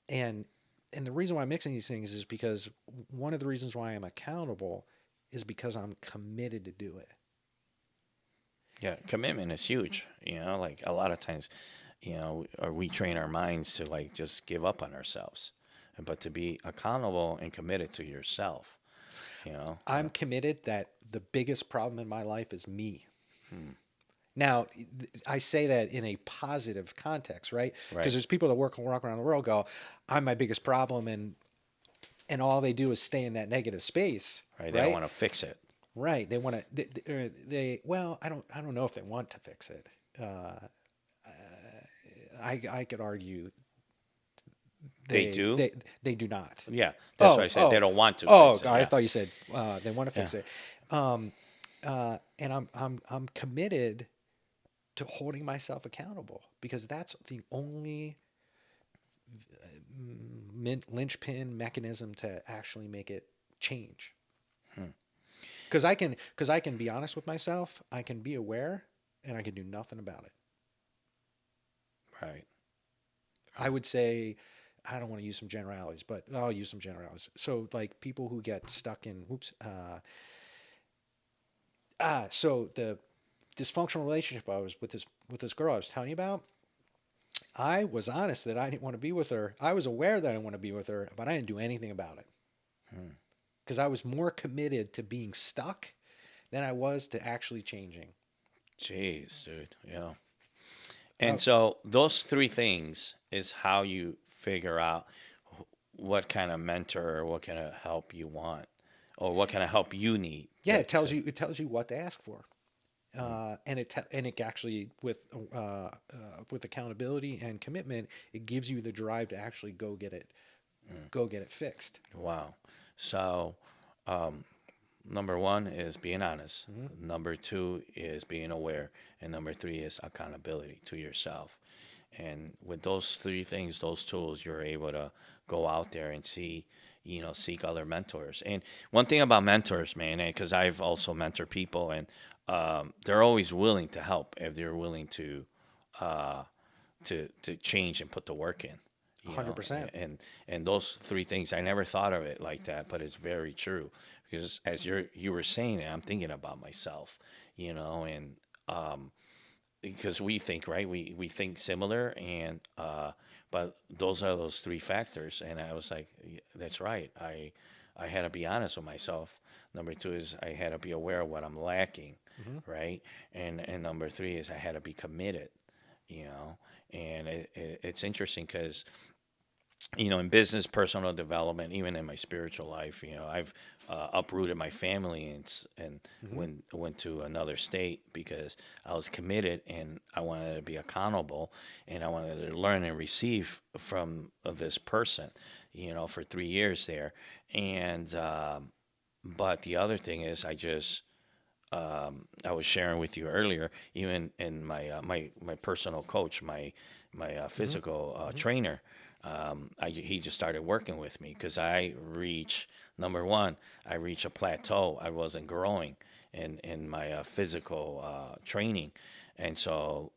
And the reason why I'm mixing these things is because one of the reasons why I'm accountable is because I'm committed to do it.
Yeah, commitment is huge. Like a lot of times, or we train our minds to like just give up on ourselves, but to be accountable and committed to yourself. You know.
I'm committed that the biggest problem in my life is me.
Hmm.
Now, I say that in a positive context, right? Because
Right.
there's people that walk around the world go, "I'm my biggest problem," and all they do is stay in that negative space,
Right. They don't
right?
want to fix it.
Right. They want to. Well, I don't know if they want to fix it. I could argue
They
they
do.
they they do not.
Yeah, that's what I
Oh,
said. They
oh,
don't want to
oh!
fix it.
God, I
Yeah.
thought you said they want to
Yeah.
fix it. And I'm committed to holding myself accountable because that's the only linchpin mechanism to actually make it change.
Hmm.
Because I can be honest with myself, I can be aware, and I can do nothing about it.
Right.
I would say I don't want to use some generalities, but I'll use some generalities. So like people who get stuck in whoops, so the dysfunctional relationship I was with this girl I was telling you about. I was honest that I didn't want to be with her. I was aware that I didn't want to be with her, but I didn't do anything about it
Hmm.
because I was more committed to being stuck than I was to actually changing.
Jeez, dude. Yeah.
Uh,
And so those three things is how you figure out what kind of mentor or what kind of help you want, or what kind of help you need.
yeah, it tells you what to ask for,
Mm.
and it actually with accountability and commitment, it gives you the drive to actually
Mm.
go get it fixed.
Wow. So, um, number one is being honest.
Hmm.
Number two is being aware. And number three is accountability to yourself. And with those three things, those tools, you're able to go out there and see, seek other mentors. And one thing about mentors, man, because I've also mentored people, and they're always willing to help if they're willing uh, to change and put the work in. You know,
100%.
and those three things, I never thought of it like that, but it's very true because as you were saying it, I'm thinking about myself, and because we think right, we think similar, and but those are those three factors, and I was like, that's right. I had to be honest with myself. Number two is I had to be aware of what I'm lacking,
Hmm.
right? And number three is I had to be committed, you know. And it's interesting because in business, personal development, even in my spiritual life, I've uprooted my family and
Hmm.
went to another state because I was committed and I wanted to be accountable and I wanted to learn and receive from this person, for 3 years there. And but the other thing is, I just I was sharing with you earlier, even in my personal coach, my
Mm-hmm.
physical
Mm-hmm.
trainer, he just started working with me because I reach number one, I reached a plateau. I wasn't growing in my physical training, and so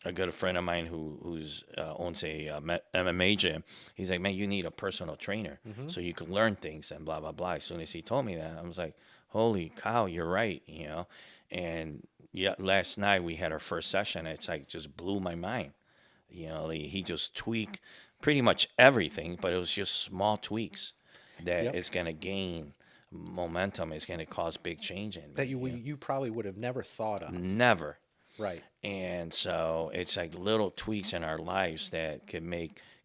a good friend of mine who's owns a MMA gym. He's like, man, you need a personal trainer
Mm-hmm.
so you can learn things and blah blah blah. As soon as he told me that, I was like, holy cow, you're right, you know. And yeah, last night we had our first session. It's like just blew my mind. You know, he just tweaked pretty much everything, but it was just small tweaks that
Yep.
is going to gain momentum. Is going to cause big change in
That
me. You know?
you probably would have never thought of.
Never.
Right.
And so it's like little tweaks in our lives that can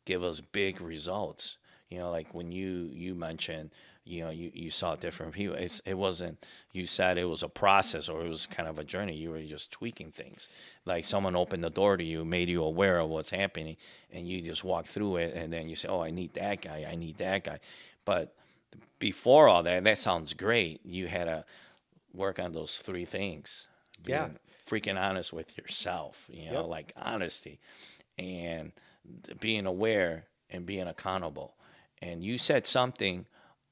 give us big results. You know, like when you mentioned, you know, you saw different people. It wasn't, you said it was a process or it was kind of a journey. You were just tweaking things. Like someone opened the door to you, made you aware of what's happening, and you just walk through it, and then you say, "Oh, I need that guy. I need that guy." But before all that, that sounds great. You had to work on those three things,
Yeah.
being freaking honest with yourself, you know,
Yep.
like honesty and being aware and being accountable. And you said something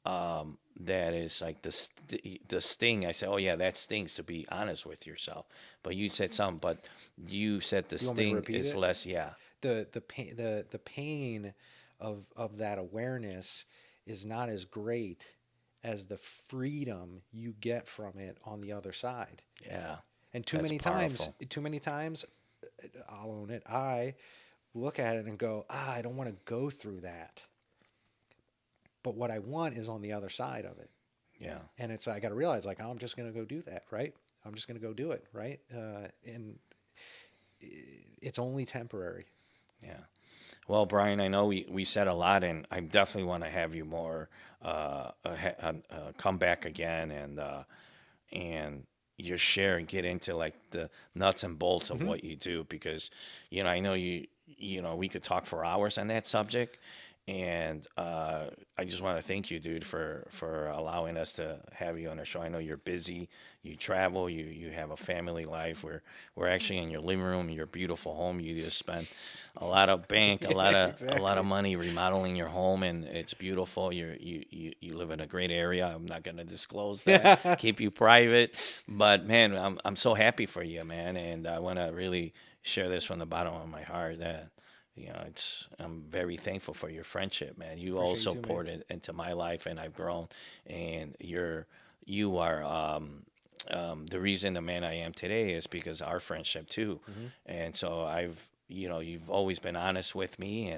that is like the sting. I said, oh yeah, that stings to be honest with yourself. But you said something, but you said the
You want me to
sting
repeat
is
it?
less. Yeah,
The pain of that awareness is not as great as the freedom you get from it on the other side.
yeah,
And
that's powerful.
too many times, I'll own it. I look at it and go, I don't want to go through that. But what I want is on the other side of it.
Yeah,
And it's, I got to realize, like, I'm just going to go do that, right? I'm just going to go do it, right? And it's only temporary.
yeah. Well, Brian, I know we said a lot, and I definitely want to have you more come back again and your share and get into like the nuts and bolts of
Mm-hmm.
what you do because you know I know you know we could talk for hours on that subject, and I just want to thank you, dude, for allowing us to have you on our show. I know you're busy, you travel, you have a family life. We're actually in your living room, your beautiful home. You just spent a lot of bank,
Yeah,
a lot of
exactly.
money remodeling your home, and it's beautiful. You live in a great area. I'm not gonna disclose that, keep you private, but man, I'm so happy for you, man, and I want to really share this from the bottom of my heart that you know, I'm very thankful for your friendship, man. You
Appreciate you
also
too, man.
poured it into my life, and I've grown. And you are the reason the man I am today is because our friendship too.
Mm-hmm.
And so you know, you've always been honest with me,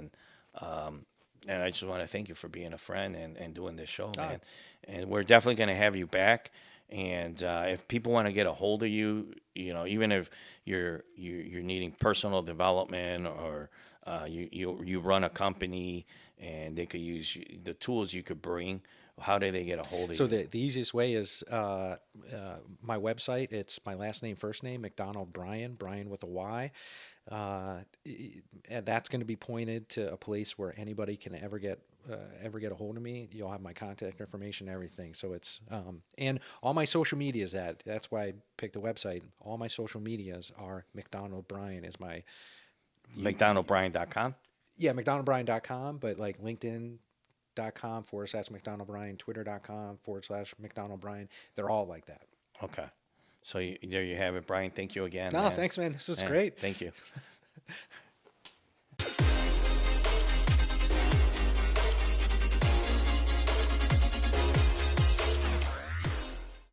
um, and I just want to thank you for being a friend and doing this show,
Ah,
man. And we're definitely going to have you back. And if people want to get a hold of you, you know, even if you're needing personal development or you run a company and they could use the tools you could bring. How do they get a hold of
so
you?
the easiest way is my website. It's my last name, first name, McDonald Bryan, Bryan with a Y. Uh, and that's going to be pointed to a place where anybody can ever get a hold of me. You'll have my contact information, everything. So it's and all my social media is that. That's why I picked the website. All my social medias are McDonald Bryan is my you,
McDonaldBryan.com.
yeah, McDonaldBryan.com, but like LinkedIn.com / McDonald Bryan, Twitter.com / McDonald Bryan. They're all like that.
Okay. So there you have it, Brian. Thank you again,
No,
man.
thanks, man. This was
Yeah,
great.
thank you.